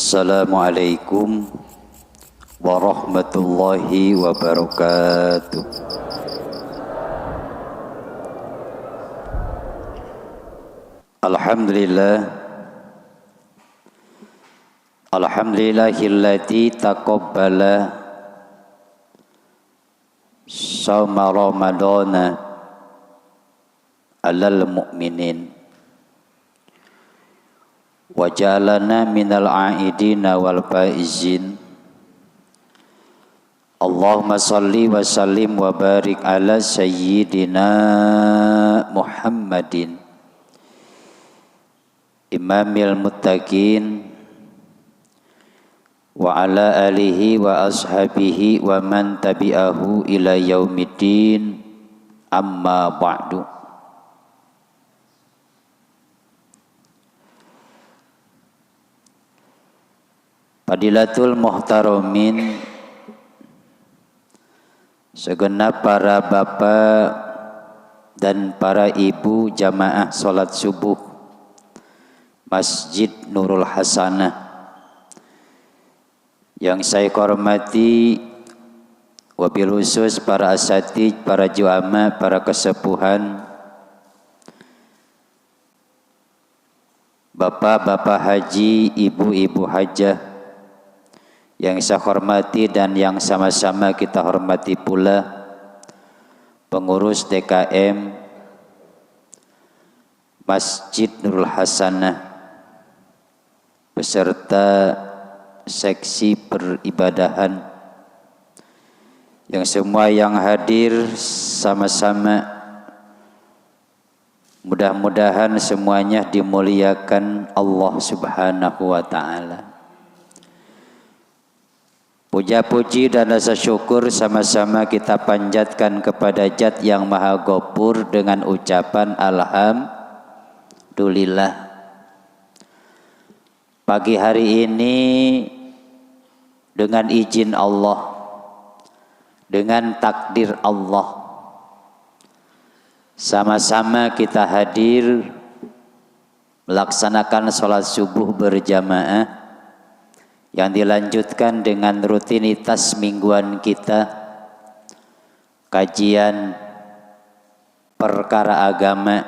Assalamualaikum warahmatullahi wabarakatuh. Alhamdulillahilladzi taqabbala shauma ramadana alal mu'minin wa ja'alana minal a'idina wal faizin. Allahumma salli wa sallim wa barik ala sayyidina Muhammadin imamil muttaqin wa ala alihi wa ashabihi wa man tabi'ahu ila yaumiddin, amma ba'du. Fadilatul muhtaramin, segenap para bapak dan para ibu jamaah salat subuh Masjid Nurul Hasanah yang saya hormati, wabil khusus para asatidz, para juama, para kesepuhan, bapak-bapak haji, ibu-ibu hajah yang saya hormati dan yang sama-sama kita hormati pula pengurus DKM Masjid Nurul Hasanah beserta seksi peribadahan, yang semua yang hadir sama-sama mudah-mudahan semuanya dimuliakan Allah Subhanahu wa ta'ala. Puja-puji dan rasa syukur sama-sama kita panjatkan kepada Zat yang Maha Ghafur dengan ucapan alhamdulillah. Pagi hari ini dengan izin Allah, dengan takdir Allah, sama-sama kita hadir melaksanakan sholat subuh berjamaah yang dilanjutkan dengan rutinitas mingguan kita, kajian perkara agama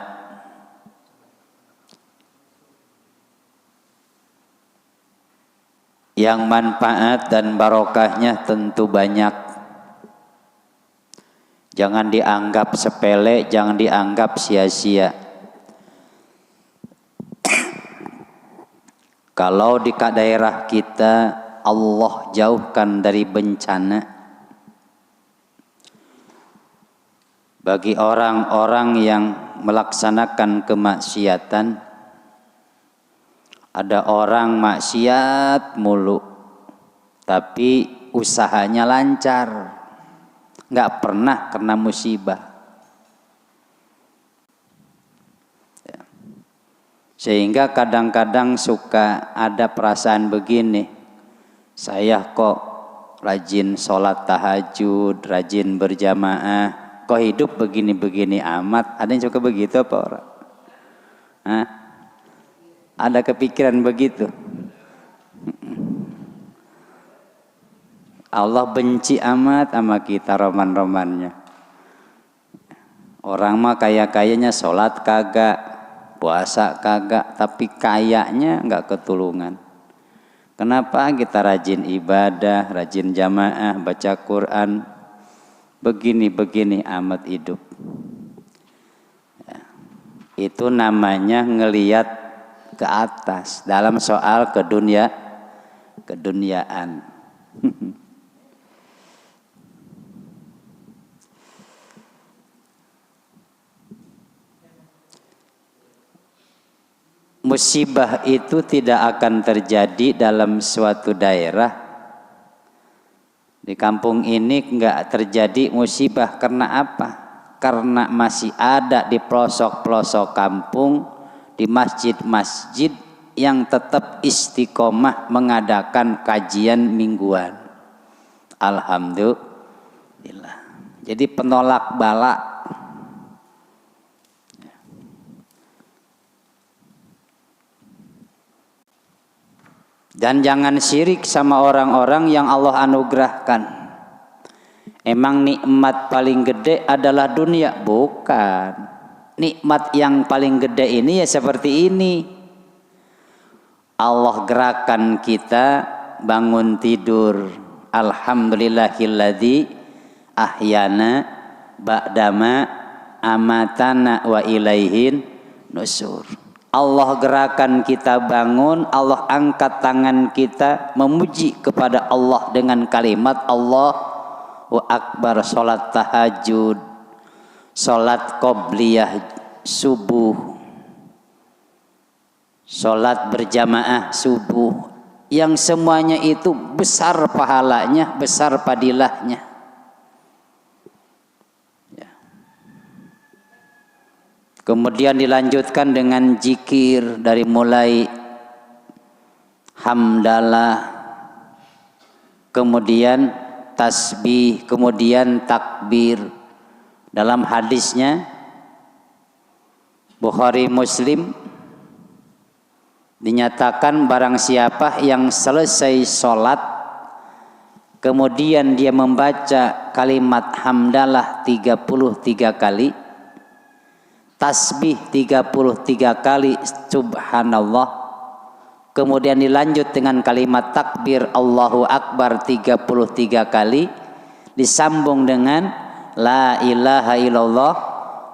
yang manfaat dan barokahnya tentu banyak. Jangan dianggap sepele, jangan dianggap sia-sia. Kalau di daerah kita Allah jauhkan dari bencana, bagi orang-orang yang melaksanakan kemaksiatan, ada orang maksiat mulu tapi usahanya lancar, nggak pernah kena musibah. Sehingga kadang-kadang suka ada perasaan begini, saya kok rajin sholat tahajud, rajin berjamaah, kok hidup begini-begini amat. Ada yang suka begitu apa orang? Hah? Ada kepikiran begitu? Allah benci amat sama kita roman-romannya. Orang mah kaya-kayanya sholat kagak, puasa kagak, tapi kayaknya enggak ketulungan. Kenapa? Kita rajin ibadah, rajin jamaah, baca Quran, begini-begini amat hidup. Ya. Itu namanya ngelihat ke atas dalam soal keduniaan. Musibah itu tidak akan terjadi dalam suatu daerah. Di kampung ini enggak terjadi musibah karena apa? Karena masih ada di pelosok-pelosok kampung, di masjid-masjid yang tetap istiqomah mengadakan kajian mingguan. Alhamdulillah. Jadi penolak bala. Dan jangan syirik sama orang-orang yang Allah anugerahkan. Emang nikmat paling gede adalah dunia? Bukan. Nikmat yang paling gede ini ya seperti ini. Allah gerakan kita bangun tidur. Alhamdulillahilladzi ahyana ba'dama amatana wa ilaihin nusur. Allah gerakan kita bangun, Allah angkat tangan kita memuji kepada Allah dengan kalimat Allahu Akbar, salat tahajud, salat qobliyah subuh, salat berjamaah subuh, yang semuanya itu besar pahalanya, besar padilahnya. Kemudian dilanjutkan dengan zikir dari mulai hamdalah, kemudian tasbih, kemudian takbir. Dalam hadisnya Bukhari Muslim dinyatakan barang siapa yang selesai sholat kemudian dia membaca kalimat hamdalah 33 kali, tasbih 33 kali subhanallah, kemudian dilanjut dengan kalimat takbir Allahu Akbar 33 kali, disambung dengan la ilaha illallah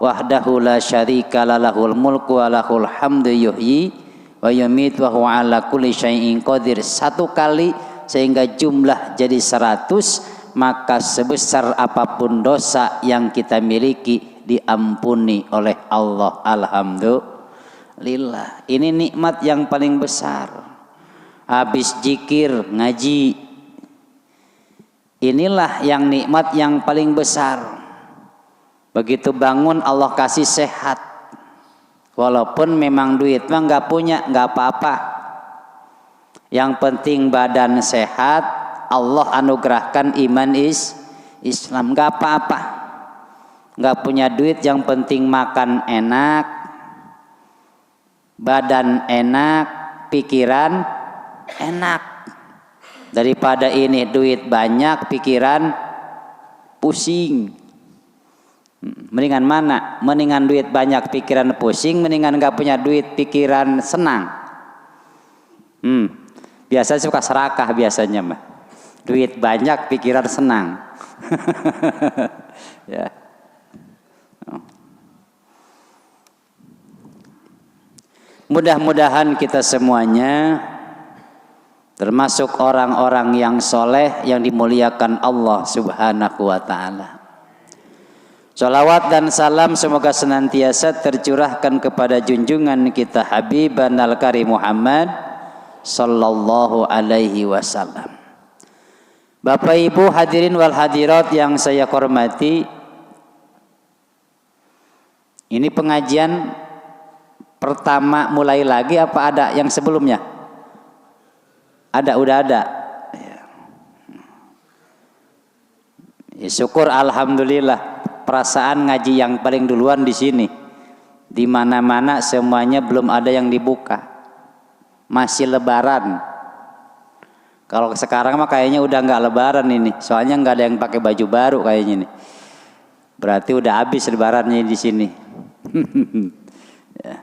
wahdahu la syarika lahul mulku wa lahul hamdu yuhyi wa yumiitu wa huwa ala kulli syai'in qadir 1 kali, sehingga jumlah jadi 100. Maka sebesar apapun dosa yang kita miliki diampuni oleh Allah. Alhamdulillah. Ini nikmat yang paling besar. Habis zikir, ngaji, inilah yang nikmat yang paling besar. Begitu bangun Allah kasih sehat. Walaupun memang duit mah nggak punya, nggak apa-apa. Yang penting badan sehat, Allah anugerahkan iman Islam, nggak apa-apa. Nggak punya duit, yang penting makan enak, badan enak, pikiran enak. Daripada ini duit banyak, pikiran pusing. Mendingan mana? Mendingan duit banyak, pikiran pusing, mendingan nggak punya duit, pikiran senang. Biasa suka serakah biasanya mah. Duit banyak, pikiran senang. Ya. Mudah-mudahan kita semuanya termasuk orang-orang yang soleh yang dimuliakan Allah Subhanahu wa ta'ala. Salawat dan salam semoga senantiasa tercurahkan kepada junjungan kita Habiban al-Karim Muhammad sallallahu alaihi wasallam. Bapak Ibu hadirin wal hadirat yang saya hormati, ini pengajian pertama mulai lagi apa ada yang sebelumnya? Ada, udah ada. Ya, syukur alhamdulillah. Perasaan ngaji yang paling duluan di sini. Di mana-mana semuanya belum ada yang dibuka. Masih lebaran. Kalau sekarang mah kayaknya udah nggak lebaran ini. Soalnya nggak ada yang pakai baju baru kayaknya nih. Berarti udah habis lebarannya di sini. Ya.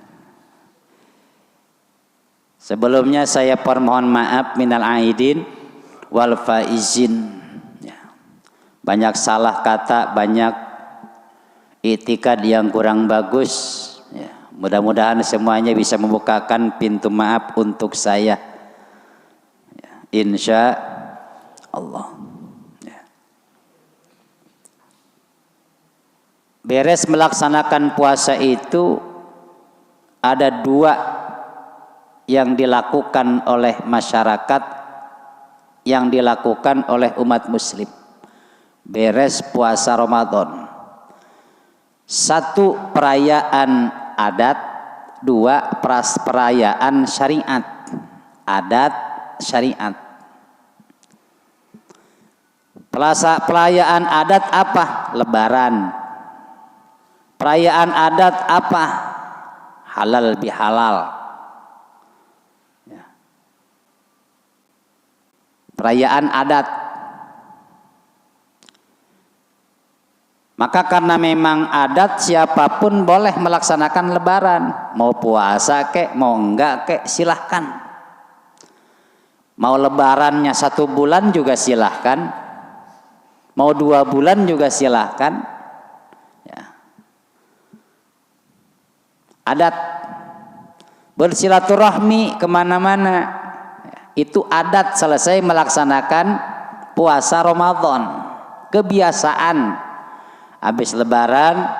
Sebelumnya saya permohon maaf minal aidin wal faizin. Ya. Banyak salah kata, banyak itikad yang kurang bagus. Ya. Mudah-mudahan semuanya bisa membukakan pintu maaf untuk saya. Ya. Insya Allah. Ya. Beres melaksanakan puasa itu ada 2 yang dilakukan oleh masyarakat, yang dilakukan oleh umat muslim. Beres puasa Ramadan. 1 perayaan adat, 2 perayaan syariat. Adat, syariat. Perayaan adat apa? Lebaran. Perayaan adat apa? Halal bihalal. perayaan adat. Maka karena memang adat, siapapun boleh melaksanakan lebaran. Mau puasa kek, mau enggak kek, silahkan. Mau lebarannya 1 bulan juga silahkan. Mau 2 bulan juga silahkan. Ya. Adat bersilaturahmi kemana-mana. Itu adat selesai melaksanakan puasa Ramadan. Kebiasaan. Habis lebaran,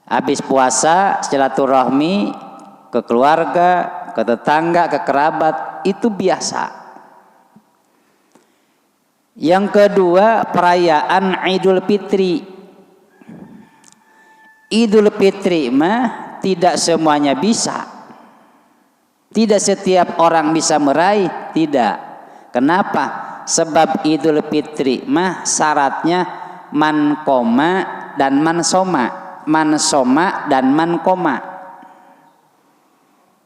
habis puasa, silaturahmi ke keluarga, ke tetangga, ke kerabat, itu biasa. Yang kedua, perayaan Idul Fitri. Idul Fitri mah tidak semuanya bisa. Tidak setiap orang bisa meraih, tidak. Kenapa? Sebab Idul Fitri mah syaratnya man koma dan man soma dan man koma.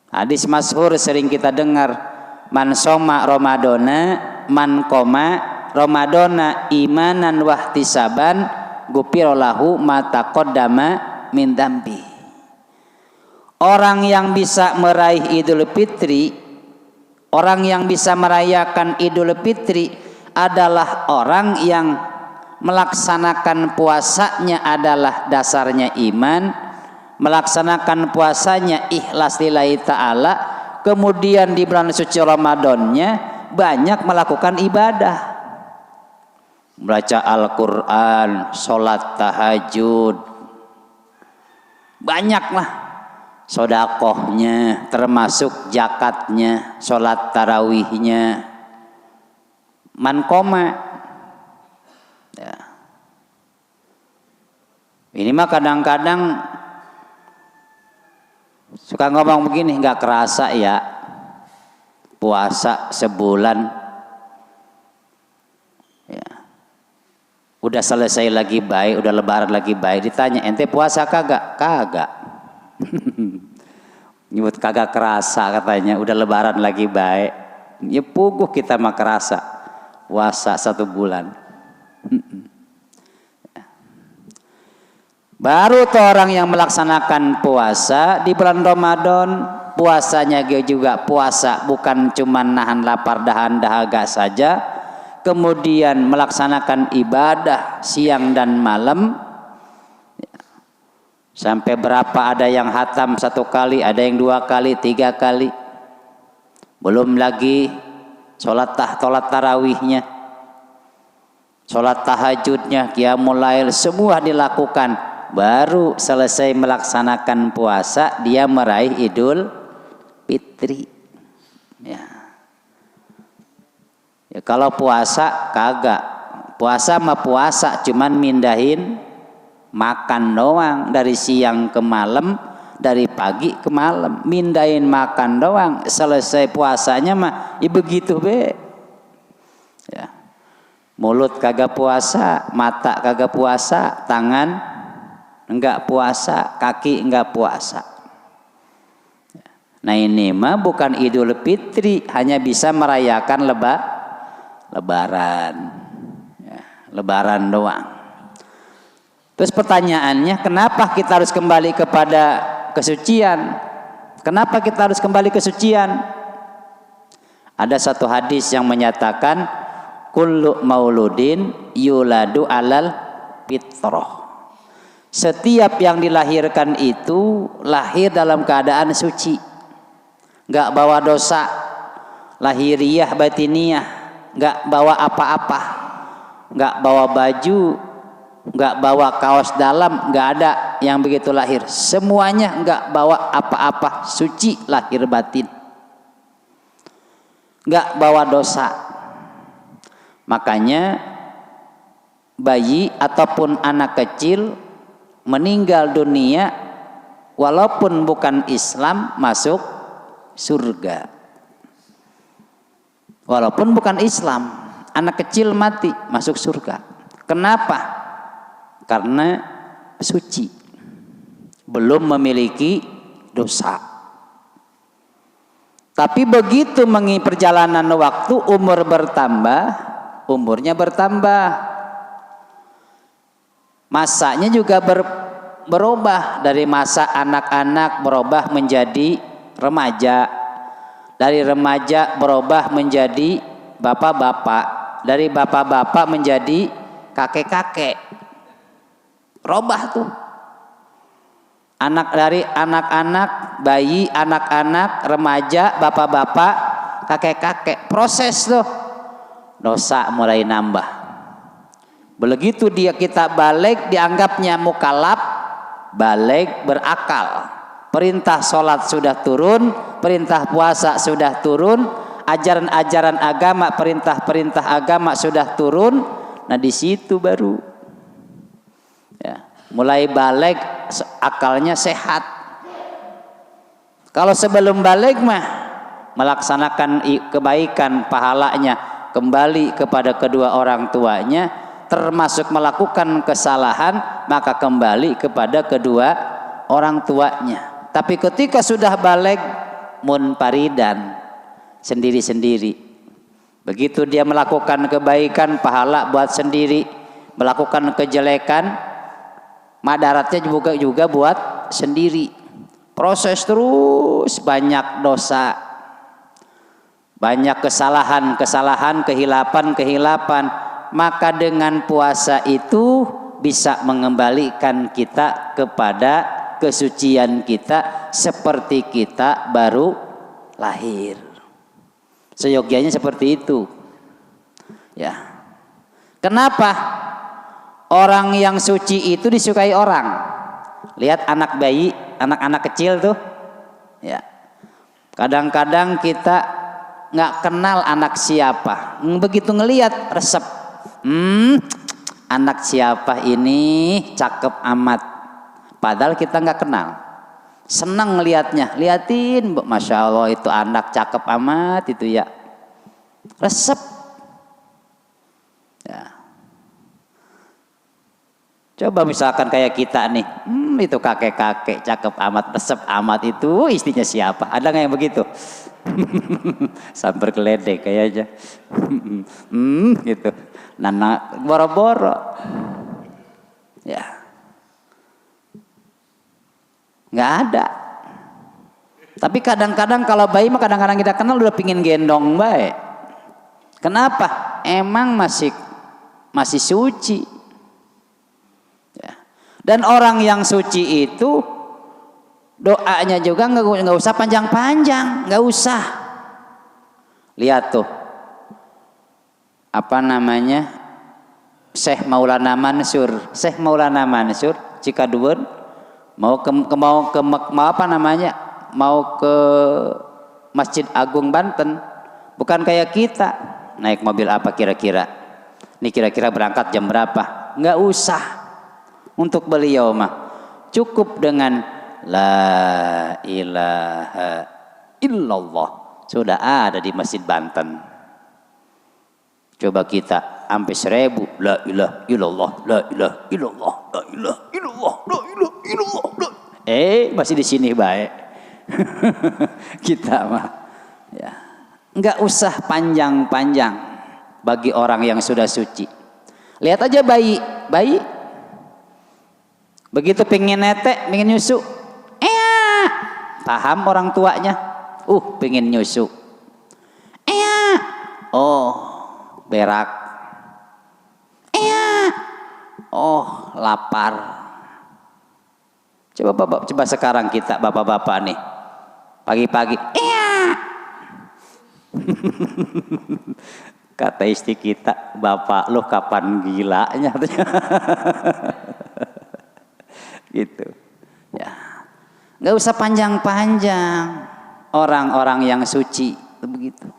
Hadis masyhur sering kita dengar, man soma Ramadana man koma Ramadana imanan wahtisaban gupirolahu ma taqaddama min dambi. Orang yang bisa meraih Idul Fitri, orang yang bisa merayakan Idul Fitri adalah orang yang melaksanakan puasanya adalah dasarnya iman, melaksanakan puasanya ikhlas lillahi ta'ala, kemudian di bulan suci Ramadannya banyak melakukan ibadah, membaca Al-Quran, sholat tahajud, banyaklah sodakohnya, termasuk zakatnya, sholat tarawihnya, mankoma. Ya. Ini mah kadang-kadang suka ngomong begini, nggak kerasa ya puasa sebulan, ya. Udah selesai lagi baik, udah lebaran lagi baik, ditanya ente puasa kagak? Kagak. Nyebut kagak kerasa katanya, udah lebaran lagi baik. Ya puguh kita mah kerasa puasa 1 bulan. Baru tuh orang yang melaksanakan puasa di bulan Ramadan, puasanya juga puasa bukan cuma nahan lapar dahan dahaga saja, kemudian melaksanakan ibadah siang dan malam. Sampai berapa, ada yang hatam 1 kali, ada yang 2 kali, 3 kali. Belum lagi sholat tarawihnya, sholat tahajudnya, qiyamul lail, semua dilakukan. Baru selesai melaksanakan puasa dia meraih Idul Fitri. Ya. Ya kalau puasa kagak. Puasa mah puasa, cuman mindahin makan doang, dari siang ke malam, dari pagi ke malam, mindahin makan doang. Selesai puasanya mah ya begitu be. Ya. Mulut kagak puasa, mata kagak puasa, tangan enggak puasa, kaki enggak puasa. Nah ini mah bukan Idul Fitri, hanya bisa merayakan lebaran, ya, lebaran doang. Terus pertanyaannya, kenapa kita harus kembali kepada kesucian? Kenapa kita harus kembali ke kesucian? Ada satu hadis yang menyatakan, kullu mauludin yuladu alal fitrah. Setiap yang dilahirkan itu lahir dalam keadaan suci, nggak bawa dosa lahiriah batiniyah, nggak bawa apa-apa, nggak bawa baju, nggak bawa kaos dalam, nggak ada yang begitu lahir. Semuanya nggak bawa apa-apa, suci lahir batin, nggak bawa dosa. Makanya bayi ataupun anak kecil meninggal dunia walaupun bukan Islam masuk surga. Walaupun bukan Islam, anak kecil mati masuk surga. Kenapa? Karena suci, belum memiliki dosa. Tapi begitu perjalanan waktu, umur bertambah, umurnya bertambah, masanya juga berubah, dari masa anak-anak berubah menjadi remaja, dari remaja berubah menjadi bapak-bapak, dari bapak-bapak menjadi kakek-kakek, robah tuh. Dari anak-anak, bayi, anak-anak, remaja, bapak-bapak, kakek-kakek, proses tuh. Dosa mulai nambah. Begitu kita balik, dianggapnya mukallaf, balik berakal. Perintah sholat sudah turun, perintah puasa sudah turun, ajaran-ajaran agama, perintah-perintah agama sudah turun. Nah di situ baru ya, mulai balik, akalnya sehat. Kalau sebelum balik mah melaksanakan kebaikan, pahalanya kembali kepada kedua orang tuanya, termasuk melakukan kesalahan maka kembali kepada kedua orang tuanya. Tapi ketika sudah balik, munfaridan, sendiri-sendiri. Begitu dia melakukan kebaikan, pahala buat sendiri, melakukan kejelekan, madaratnya juga buat sendiri. Proses terus, banyak dosa, banyak kesalahan, kehilapan. Maka dengan puasa itu bisa mengembalikan kita kepada kesucian kita seperti kita baru lahir. Seyogyanya seperti itu. Ya. Kenapa orang yang suci itu disukai orang? Lihat anak bayi, anak-anak kecil tuh. Ya. Kadang-kadang kita nggak kenal anak siapa. Begitu ngelihat resep, anak siapa ini, cakep amat. Padahal kita nggak kenal. Senang ngelihatnya, liatin, masya Allah itu anak cakep amat itu ya. Resep. Ya. Coba misalkan kayak kita nih, itu kakek-kakek cakep amat, resep amat, itu istrinya siapa? Ada nggak yang begitu? Samper keledek kayaknya. Gitu. Nana boro-boro. Ya. Nggak ada. Tapi kadang-kadang kalau bayi mah kadang-kadang kita kenal udah pingin gendong baik. Kenapa? Emang masih suci. Ya. Dan orang yang suci itu doanya juga nggak usah panjang-panjang, nggak usah. Lihat tuh, apa namanya, Syekh Maulana Mansur Cikaduun mau ke Masjid Agung Banten, bukan kayak kita naik mobil apa kira-kira. Ini kira-kira berangkat jam berapa? Nggak usah. Untuk beliau mah cukup dengan la ilaha illallah sudah ada di Masjid Banten. Coba kita sampai 1000 la ilaha illallah, la ilaha illallah, la ilaha illallah, la ilaha illallah. Masih di sini baik. Kita mah ya nggak usah panjang-panjang bagi orang yang sudah suci. Lihat aja bayi begitu pengen netek, pengen nyusu, paham orang tuanya, pengen nyusu, berak, lapar. Coba sekarang kita bapak-bapak nih, pagi-pagi, kata istri kita, bapak lu kapan gilanya? Gitu. Ya, nggak usah panjang-panjang. Orang-orang yang suci begitu.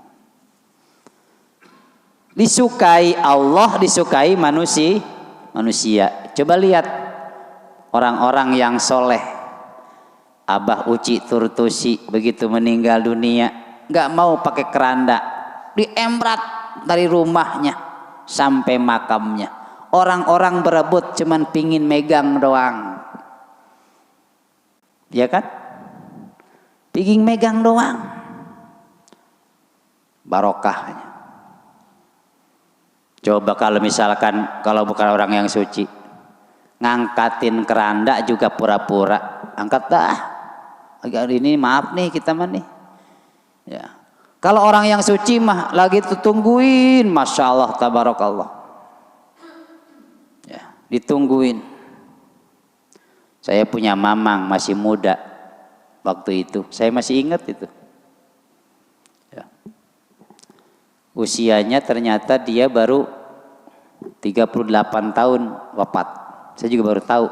Disukai Allah, disukai manusia. Coba lihat orang-orang yang soleh. Abah Uci Turtusi begitu meninggal dunia, nggak mau pakai keranda, diembrat dari rumahnya sampai makamnya. Orang-orang berebut cuman pingin megang doang. Ya kan? Pingin megang doang. barokahnya. Coba kalau misalkan kalau bukan orang yang suci, ngangkatin keranda juga pura-pura, angkat dah. Hari ini maaf nih kita mah nih. Ya. Kalau orang yang suci mah lagi tungguin, masya Allah, tabarakallah. Ya, ditungguin. Saya punya mamang masih muda waktu itu, saya masih ingat itu. Ya. Usianya ternyata dia baru 38 tahun wafat. Saya juga baru tahu.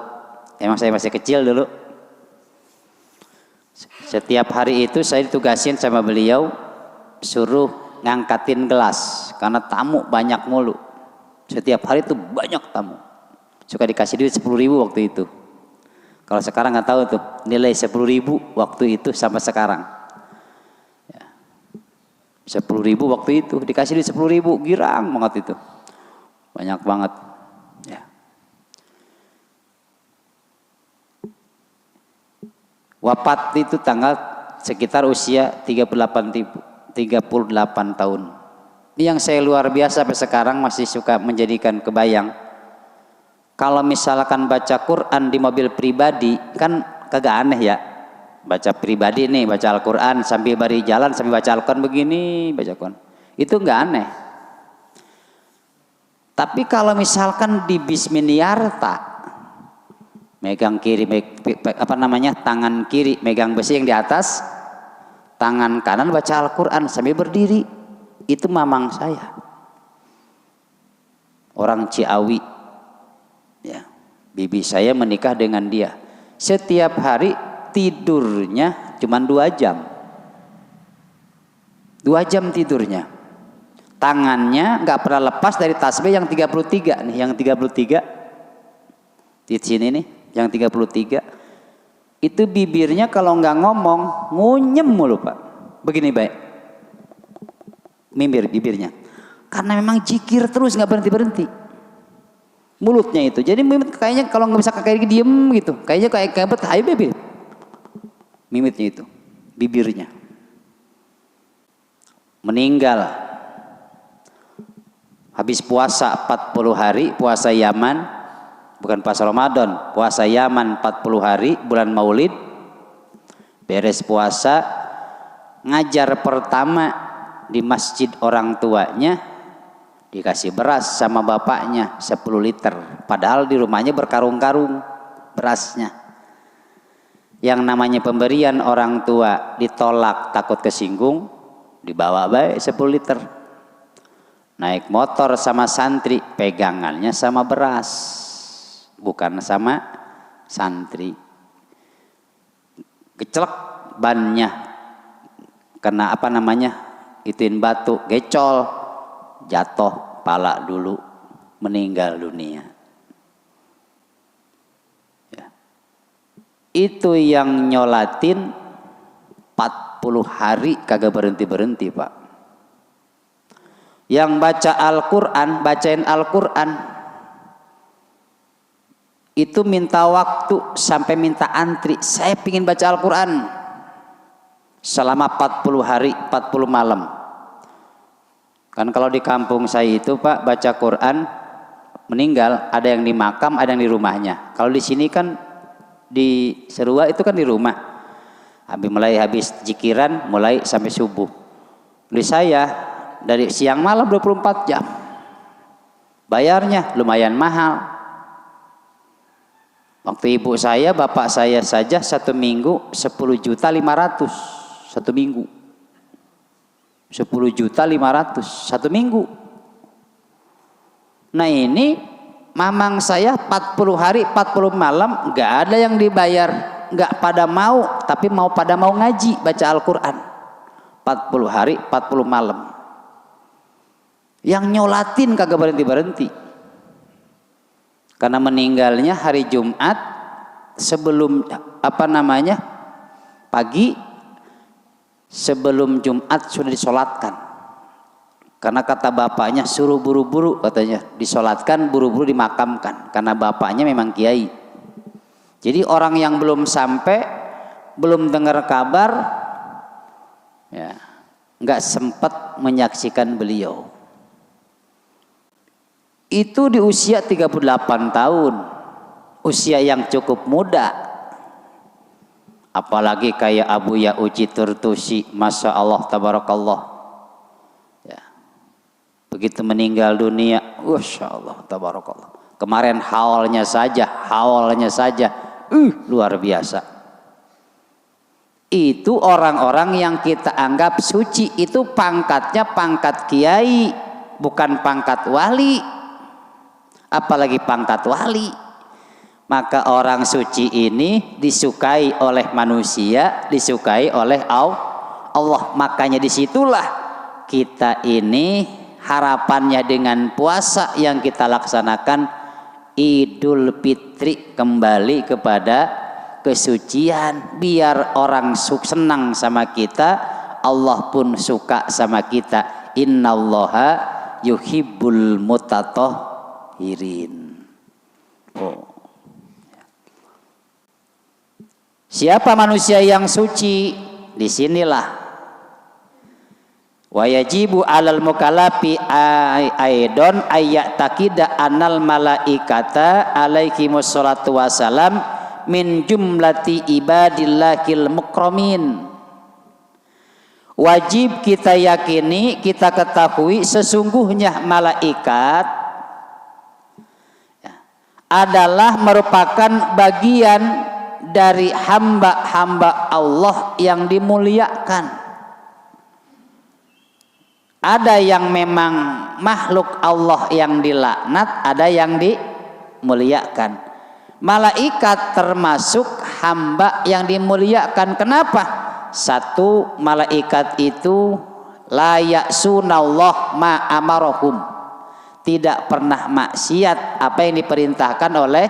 Emang saya masih kecil dulu. Setiap hari itu saya ditugasin sama beliau suruh ngangkatin gelas karena tamu banyak mulu. Setiap hari itu banyak tamu. Suka dikasih duit 10.000 waktu itu. Kalau sekarang nggak tahu tuh nilai 10.000 waktu itu sama sekarang. Ya. 10.000 waktu itu dikasih duit 10.000, girang banget itu. Banyak banget. Ya. Wafat itu tanggal sekitar usia 38 tahun. Ini yang saya luar biasa sampai sekarang masih suka menjadikan kebayang. Kalau misalkan baca Quran di mobil pribadi kan kagak aneh ya. Baca pribadi nih, baca Al-Quran sambil bari jalan sambil baca Al-Quran begini, baca Quran. Itu nggak aneh. Tapi kalau misalkan di Bisminiarta megang kiri, tangan kiri megang besi yang di atas, tangan kanan baca Al-Quran sambil berdiri, itu mamang saya, orang Ciawi, ya, bibi saya menikah dengan dia. Setiap hari tidurnya cuma 2 jam, 2 jam tidurnya, tangannya nggak pernah lepas dari tasbih yang 33 nih, yang 33 di sini nih. Yang 33 itu bibirnya kalau nggak ngomong ngunyem mulu Pak, begini baik bibirnya karena memang zikir terus nggak berhenti mulutnya itu. Jadi kayaknya kalau nggak bisa kayak diem gitu, kayaknya kayak ayo bibir mimitnya itu bibirnya. Meninggal habis puasa 40 hari, puasa Yaman, bukan puasa Ramadan, puasa Yaman 40 hari bulan Maulid. Beres puasa ngajar pertama di masjid orang tuanya, dikasih beras sama bapaknya 10 liter, padahal di rumahnya berkarung-karung berasnya. Yang namanya pemberian orang tua ditolak takut kesinggung, dibawa baik 10 liter. Naik motor sama santri, pegangannya sama beras, bukan sama santri. Kecelek bannya kena ituin batu, gecol, jatuh pala dulu, meninggal dunia. Ya. Itu yang nyolatin 40 hari kagak berhenti-berhenti Pak. Yang baca Al-Quran, bacain Al-Quran itu minta waktu sampai minta antri. Saya pingin baca Al-Quran selama 40 hari 40 malam. Kan kalau di kampung saya itu Pak, baca Quran meninggal ada yang di makam, ada yang di rumahnya. Kalau di sini kan di Serua itu kan di rumah. Mulai habis jikiran mulai sampai subuh. Di saya dari siang malam 24 jam. Bayarnya lumayan mahal. Waktu ibu saya, bapak saya saja 1 minggu 10.500.000 1 minggu. 10.500.000 1 minggu. Nah ini mamang saya 40 hari 40 malam nggak ada yang dibayar, nggak pada mau, tapi pada mau ngaji baca Al-Quran 40 hari 40 malam. Yang nyolatin kagak berhenti-berhenti. Karena meninggalnya hari Jumat sebelum pagi sebelum Jumat sudah disolatkan. Karena kata bapaknya suruh buru-buru, katanya disolatkan buru-buru dimakamkan karena bapaknya memang kiai. Jadi orang yang belum sampai, belum dengar kabar, ya nggak sempat menyaksikan beliau. Itu di usia 38 tahun, usia yang cukup muda. Apalagi kayak Abu Ya'uji Turtusi, Masya Allah, Tabarakallah. Ya. Begitu meninggal dunia, Masya Allah, Tabarakallah. Kemarin haulnya saja, luar biasa. Itu orang-orang yang kita anggap suci, itu pangkatnya pangkat kiai, bukan pangkat wali. Apalagi pangkat wali. Maka orang suci ini disukai oleh manusia, disukai oleh Allah. Makanya disitulah kita ini harapannya dengan puasa yang kita laksanakan Idul Fitri, kembali kepada kesucian, biar orang senang sama kita, Allah pun suka sama kita. Innallaha yuhibbul mutatahhirin. Siapa manusia yang suci? Disinilah wa yajibu alal mukallafi aidon ayat takida anal malaikata alaihimus salatu wassalam min jumlati ibadillahil mukramin. Wajib kita yakini, kita ketahui sesungguhnya malaikat adalah merupakan bagian dari hamba-hamba Allah yang dimuliakan. Ada yang memang makhluk Allah yang dilaknat, ada yang dimuliakan. Malaikat termasuk hamba yang dimuliakan. Kenapa? Satu, malaikat itu la ya'sunallah ma amarahum, tidak pernah maksiat apa yang diperintahkan oleh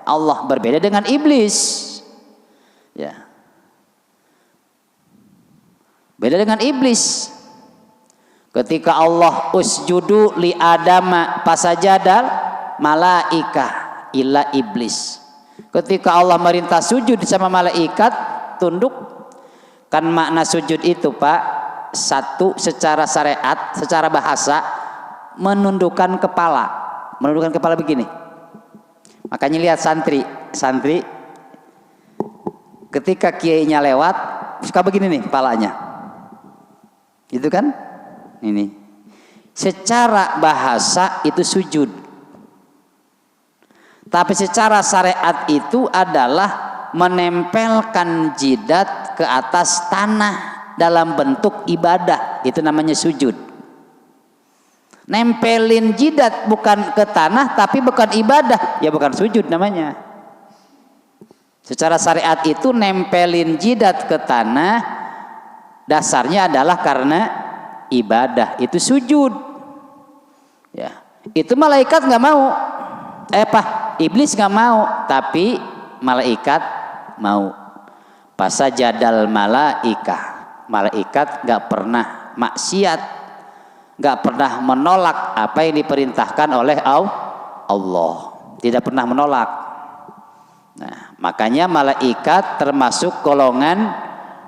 Allah. Berbeda dengan iblis. Ya. Beda dengan iblis. Ketika Allah usjudu li adama fasajadal malaika illa iblis. Ketika Allah merintah sujud sama malaikat tunduk. Kan makna sujud itu Pak, satu secara syariat, secara bahasa menundukkan kepala. Menundukkan kepala begini. Makanya lihat santri ketika kiainya lewat suka begini nih kepalanya. Itu kan? Ini. Secara bahasa itu sujud. Tapi secara syariat itu adalah menempelkan jidat ke atas tanah dalam bentuk ibadah. Itu namanya sujud. Nempelin jidat bukan ke tanah tapi bukan ibadah, ya bukan sujud namanya. Secara syariat itu nempelin jidat ke tanah dasarnya adalah karena ibadah, itu sujud. Ya, itu malaikat nggak mau, iblis nggak mau, tapi malaikat mau. Fasajadal malaikat nggak pernah maksiat, nggak pernah menolak apa yang diperintahkan oleh Allah, tidak pernah menolak. Nah, makanya malaikat termasuk golongan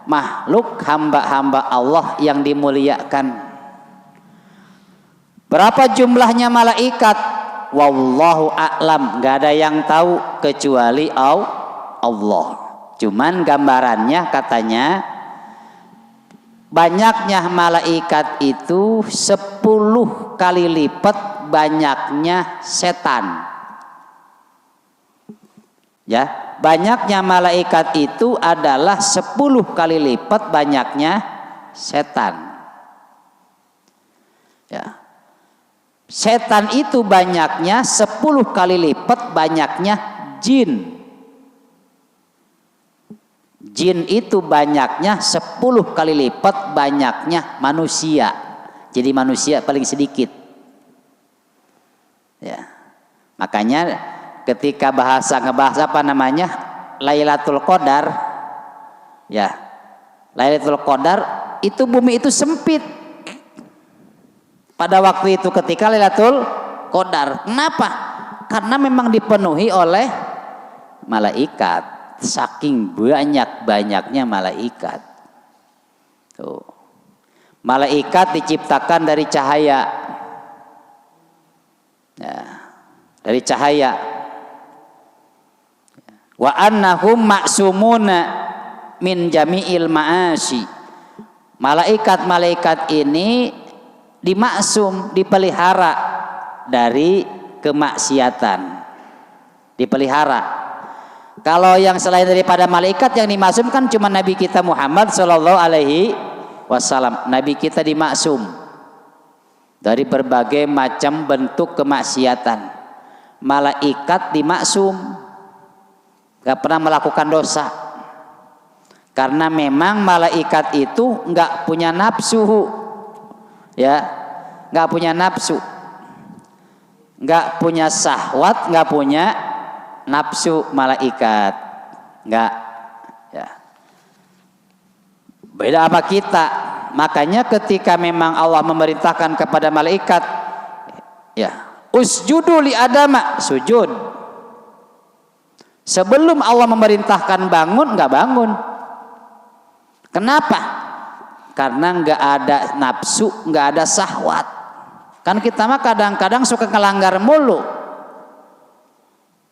makhluk hamba-hamba Allah yang dimuliakan. Berapa jumlahnya malaikat? Wallahu a'lam, nggak ada yang tahu kecuali Allah. Cuman gambarannya katanya banyaknya malaikat itu 10 kali lipat banyaknya setan. Ya, banyaknya malaikat itu adalah 10 kali lipat banyaknya setan. Ya. Setan itu banyaknya 10 kali lipat banyaknya jin. Jin itu banyaknya 10 kali lipat banyaknya manusia. Jadi manusia paling sedikit. Ya. Makanya ketika ngebahas apa namanya Lailatul Qadar, ya Lailatul Qadar itu bumi itu sempit pada waktu itu ketika Lailatul Qadar. Kenapa? Karena memang dipenuhi oleh malaikat, saking banyak-banyaknya malaikat. Tuh. Malaikat diciptakan dari cahaya. Ya, dari cahaya. Wa annahum ma'sumuna min jami'il ma'asi. Malaikat-malaikat ini dimaksum, dipelihara dari kemaksiatan. Dipelihara. Kalau yang selain daripada malaikat yang dimaksum kan cuma Nabi kita Muhammad sallallahu alaihi wasallam. Nabi kita dimaksum dari berbagai macam bentuk kemaksiatan. Malaikat dimaksum, gak pernah melakukan dosa. Karena memang malaikat itu nggak punya nafsu, ya, nggak punya nafsu, nggak punya syahwat, nggak punya nafsu malaikat, nggak, ya. Beda apa kita. Makanya ketika memang Allah memerintahkan kepada malaikat, ya, usjudu li Adama, sujud. Sebelum Allah memerintahkan bangun, nggak bangun. Kenapa? Karena nggak ada nafsu, nggak ada syahwat. Kan kita mah kadang-kadang suka ngelanggar mulu.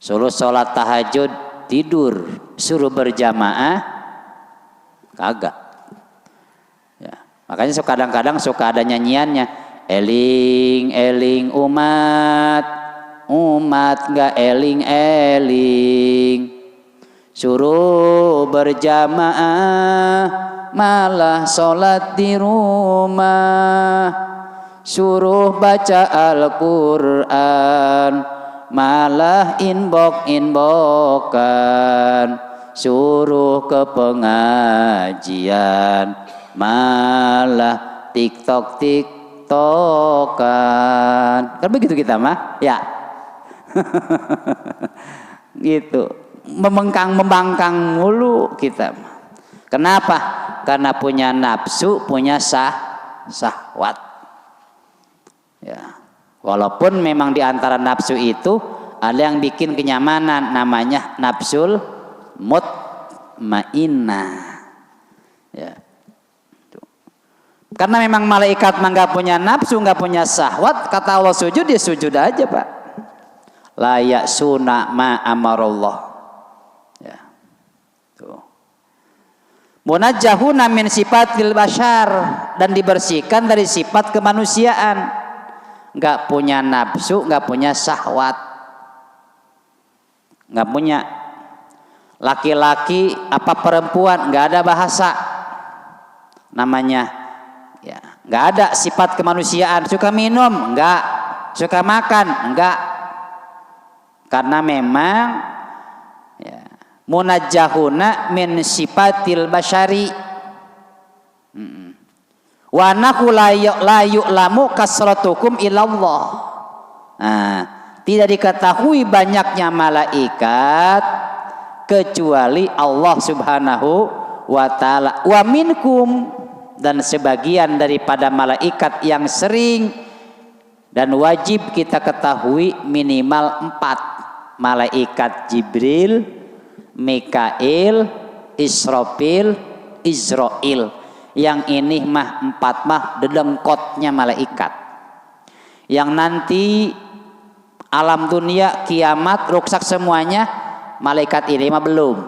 Suruh sholat tahajud tidur, suruh berjamaah kagak. Ya, makanya kadang-kadang suka ada nyanyiannya, eling eling umat, umat nggak eling eling. Suruh berjamaah malah sholat di rumah. Suruh baca Al-Quran malah inbok-inbokan. Suruh ke pengajian malah tiktok-tiktokan. Kan begitu kita mah, ya. Gitu. Membangkang mulu kita. Kenapa? Karena punya nafsu, punya syahwat. Ya. Walaupun memang di antara nafsu itu ada yang bikin kenyamanan, namanya nafsul mutmainnah. Ya. Karena memang malaikat nggak punya nafsu, nggak punya syahwat, kata Allah sujud, dia sujud aja, Pak. La ya'suna ma amarallah. Munajjahuna min sifatil bashar, dan dibersihkan dari sifat kemanusiaan. Nggak punya nafsu, nggak punya syahwat, nggak punya. Laki-laki apa perempuan, nggak ada bahasa namanya, ya, nggak ada sifat kemanusiaan. Suka minum, nggak. Suka makan, nggak. Karena memang, ya, munajjahuna min sifatil basyari. Wa nahu la yu'lamu kasratukum ilallah. Nah, tidak diketahui banyaknya malaikat kecuali Allah Subhanahu wa taala. Wa minkum, dan sebagian daripada malaikat yang sering dan wajib kita ketahui minimal 4. Malaikat Jibril, Mikail, Israfil, Israil. Yang ini mah 4 mah dedengkotnya malaikat. Yang nanti alam dunia kiamat rusak semuanya, malaikat ini mah belum.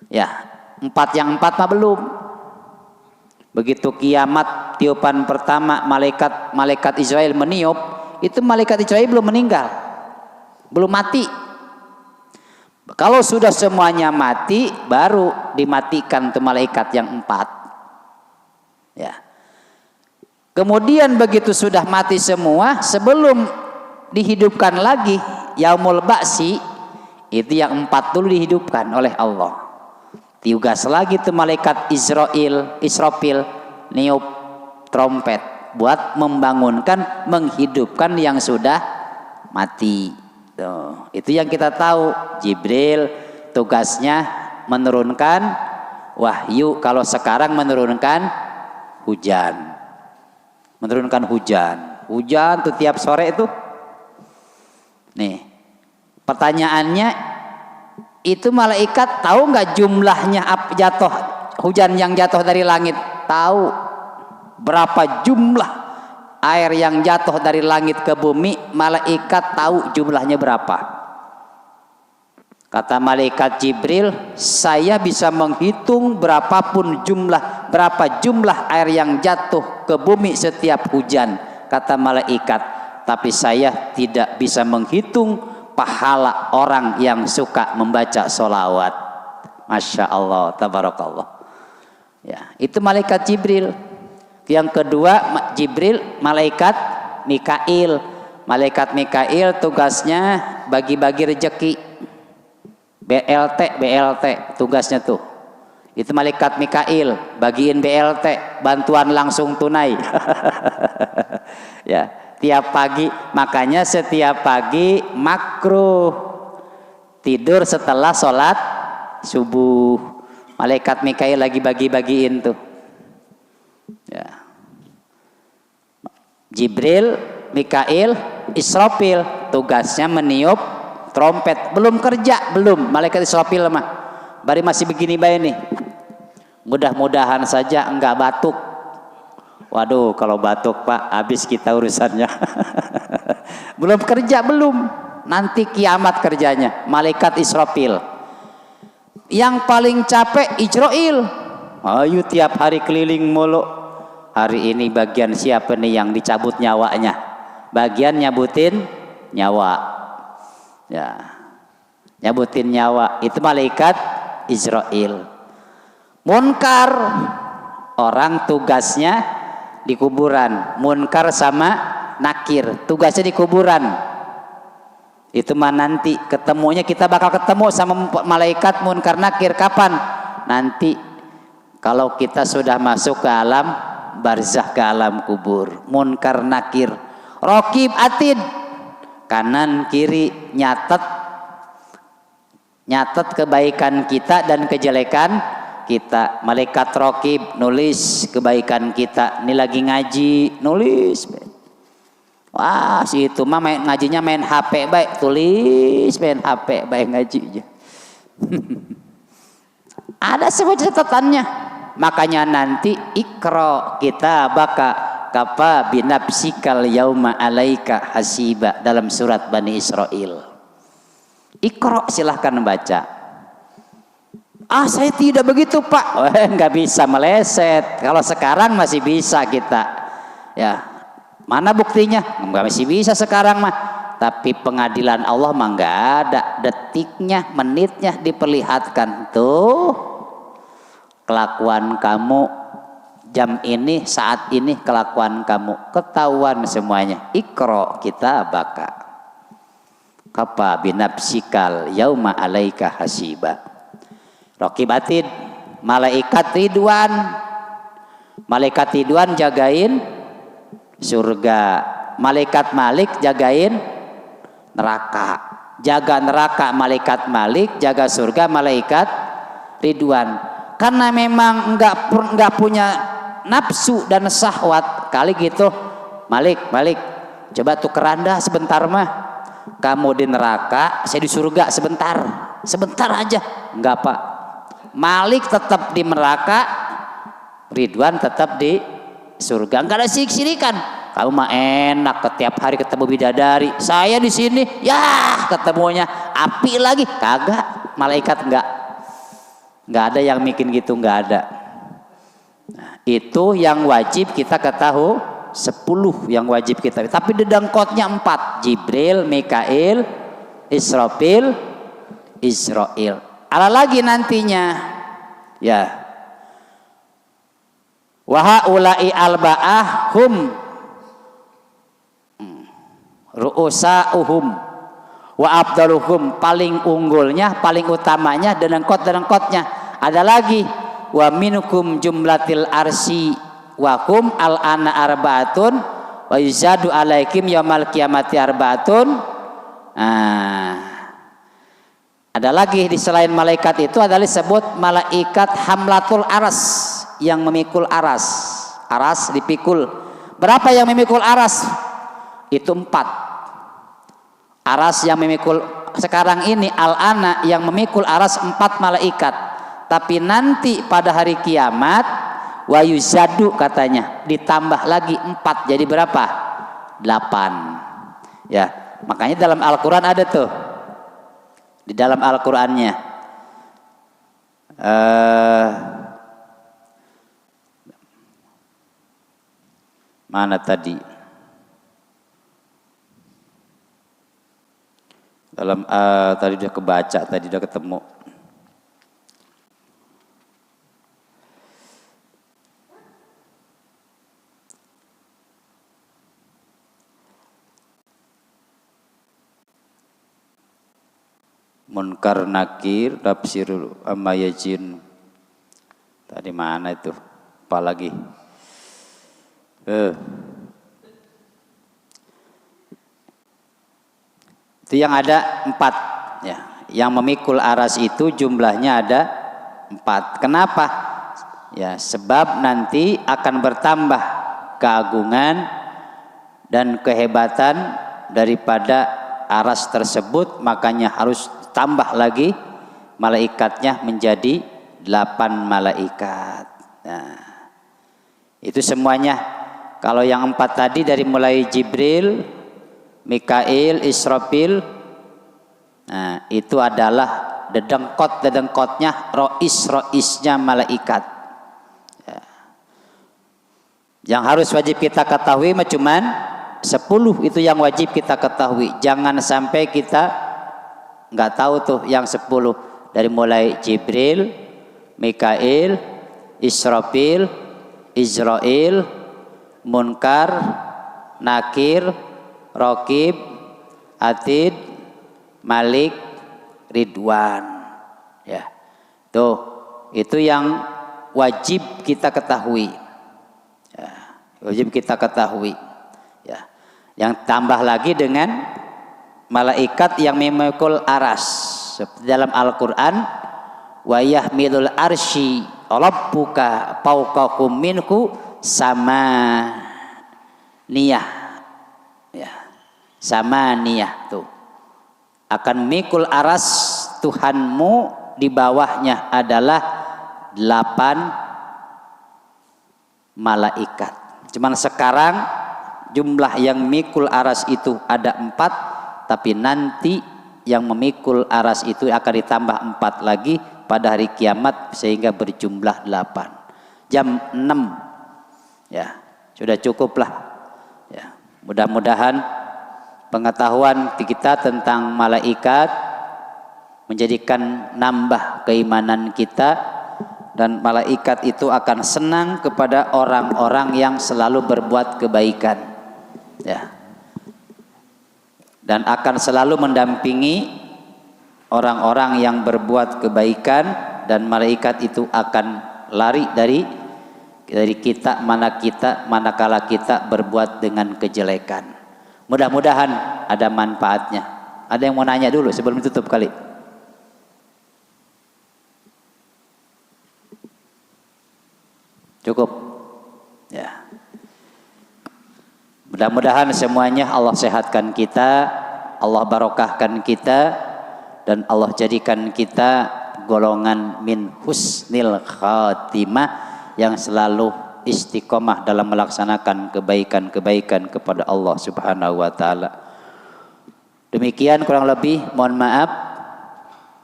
Ya, 4 mah belum. Begitu kiamat tiupan pertama malaikat Israel meniup, itu malaikat Israel belum meninggal. Belum mati. Kalau sudah semuanya mati, baru dimatikan tuh malaikat yang 4. Ya. Kemudian begitu sudah mati semua, sebelum dihidupkan lagi yaumul ba'si, itu yang 4 dulu dihidupkan oleh Allah. Tugas lagi tuh malaikat Israfil niup trompet buat membangunkan, menghidupkan yang sudah mati. Tuh, itu yang kita tahu. Jibril tugasnya menurunkan wahyu. Kalau sekarang menurunkan hujan. Menurunkan hujan. Hujan tuh tiap sore itu. Nih, pertanyaannya, itu malaikat tahu nggak jumlahnya jatuh hujan yang jatuh dari langit tahu berapa jumlah air yang jatuh dari langit ke bumi, malaikat tahu jumlahnya berapa. Kata malaikat Jibril, saya bisa menghitung berapa jumlah air yang jatuh ke bumi setiap hujan. Kata malaikat, tapi saya tidak bisa menghitung pahala orang yang suka membaca sholawat. Masya Allah, tabarakallah. Ya, itu malaikat Jibril. Yang kedua, Jibril, malaikat Mikail. Malaikat Mikail tugasnya bagi-bagi rezeki. BLT tugasnya tuh. Itu malaikat Mikail, bagiin BLT, bantuan langsung tunai. Ya, tiap pagi, makanya setiap pagi makruh tidur setelah sholat subuh. Malaikat Mikail lagi bagi-bagiin tuh. Ya. Jibril, Mikail, Israfil tugasnya meniup trompet. Belum kerja, belum. Malaikat Israfil mah bari masih begini bae nih. Mudah-mudahan saja enggak batuk. Waduh, kalau batuk Pak, habis kita urusannya. Belum kerja, belum. Nanti kiamat kerjanya. Malaikat Israfil. Yang paling capek Ijrail. Ayo tiap hari keliling mulu. Hari ini bagian siapa nih yang dicabut nyawanya? Bagian nyabutin nyawa. Ya, nyabutin nyawa itu malaikat Israel. Munkar, orang tugasnya di kuburan. Munkar sama nakir tugasnya di kuburan. Itu mah nanti ketemunya, kita bakal ketemu sama malaikat munkar nakir kapan? Nanti kalau kita sudah masuk ke alam barzah, ke alam kubur. Munkar nakir, raqib atid, kanan kiri nyatet kebaikan kita dan kejelekan kita. Malaikat raqib nulis kebaikan kita. Ini lagi ngaji, nulis. Wah, si itu mah ngajinya main HP baik, tulis main HP baik ngaji aja. Ada semua catatannya. Makanya nanti ikra kita baka kafa binafsikal yauma alaika hasiba dalam surat Bani Israil. Ikra, silahkan baca. Ah, saya tidak begitu Pak. Nggak bisa, meleset. Kalau sekarang masih bisa kita. Ya, mana buktinya? Masih bisa sekarang mah. Tapi pengadilan Allah mah nggak ada. Detiknya, menitnya diperlihatkan. Tuh, kelakuan kamu jam ini, saat ini kelakuan kamu ketahuan semuanya. Ikra kita baka kafa binafsikal yauma alaika hasiba. Raqib atid, malaikat Ridwan. Malaikat Ridwan jagain surga. Malaikat Malik jagain neraka. Jaga neraka malaikat Malik, jaga surga malaikat Ridwan. Karena memang enggak punya nafsu dan syahwat kali gitu. Malik, coba tukeran dah sebentar mah. Kamu di neraka, saya di surga sebentar aja. Enggak Pak. Malik tetap di neraka, Ridwan tetap di surga. Enggak ada sirik-sirikan. Kamu mah enak setiap hari ketemu bidadari. Saya di sini, ya ketemunya api lagi. Kagak, malaikat enggak ada yang bikin gitu, enggak ada. Nah, itu yang wajib kita ketahui, 10 yang wajib kita. Tapi dedengkotnya 4, Jibril, Mikail, Israfil, Israil. Ada lagi nantinya, ya. Wa haula'i alba'ah hum ru'usa'uhum wa abdaluhum, paling unggulnya, paling utamanya dedengkotnya. Ada lagi wa minkum jumlatil arsi wa kum al ana arbaatun wa yuzadu alaikum yaumal qiyamati arbaatun. Ada lagi di selain malaikat itu adalah disebut malaikat hamlatul aras, yang memikul aras. Aras dipikul. Berapa yang memikul aras? Itu 4. Aras yang memikul sekarang ini al-ana yang memikul aras 4 malaikat. Tapi nanti pada hari kiamat wa yuzadu katanya ditambah lagi 4 jadi berapa? 8. Ya, makanya dalam Al-Qur'an ada tuh. Di dalam Al-Qur'annya mana tadi? Dalam tadi udah kebaca, tadi udah ketemu. Munkar nakir tafsirul amayajin. Tadi mana itu? Apa lagi? Itu yang ada 4 ya. Yang memikul aras itu jumlahnya ada 4. Kenapa? Ya, sebab nanti akan bertambah keagungan dan kehebatan daripada aras tersebut, makanya harus tambah lagi malaikatnya menjadi 8 malaikat. Nah, itu semuanya. Kalau yang 4 tadi dari mulai Jibril, Mikail, Israfil, nah itu adalah dedengkotnya roisnya malaikat. Ya. Yang harus wajib kita ketahui cuman 10 itu yang wajib kita ketahui. Jangan sampai kita nggak tahu tuh yang 10 dari mulai Jibril, Mikail, Israfil, Israil, Munkar, Nakir, Raqib, Atid, Malik, Ridwan. Ya, tuh itu yang wajib kita ketahui. Ya, wajib kita ketahui. Ya, yang tambah lagi dengan malaikat yang memikul aras. Seperti dalam Al-Quran, wa yahmilul arsy rabbuka fawqakum minhu sama niyah. Ya, sama niyah tuh. Akan mikul aras Tuhanmu, di bawahnya adalah 8 malaikat. Cuman sekarang jumlah yang mikul aras itu ada 4, tapi nanti yang memikul aras itu akan ditambah 4 lagi pada hari kiamat sehingga berjumlah 8. Jam 6 ya sudah cukup lah ya. Mudah-mudahan pengetahuan kita tentang malaikat menjadikan nambah keimanan kita, dan malaikat itu akan senang kepada orang-orang yang selalu berbuat kebaikan ya, dan akan selalu mendampingi orang-orang yang berbuat kebaikan, dan malaikat itu akan lari dari kita manakala kita berbuat dengan kejelekan. Mudah-mudahan ada manfaatnya. Ada yang mau nanya dulu sebelum tutup kali? Cukup ya. Mudah-mudahan semuanya Allah sehatkan kita, Allah barokahkan kita, dan Allah jadikan kita golongan min husnil khatimah yang selalu istiqomah dalam melaksanakan kebaikan-kebaikan kepada Allah Subhanahu wa taala. Demikian kurang lebih, mohon maaf.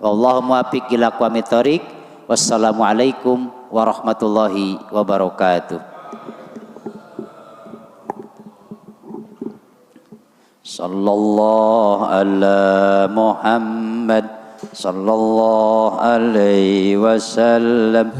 Wallahu muwaffiq ila aqwamit thoriq. Wassalamualaikum warahmatullahi wabarakatuh. Sallallahu ala Muhammad sallallahu alaihi wasallam.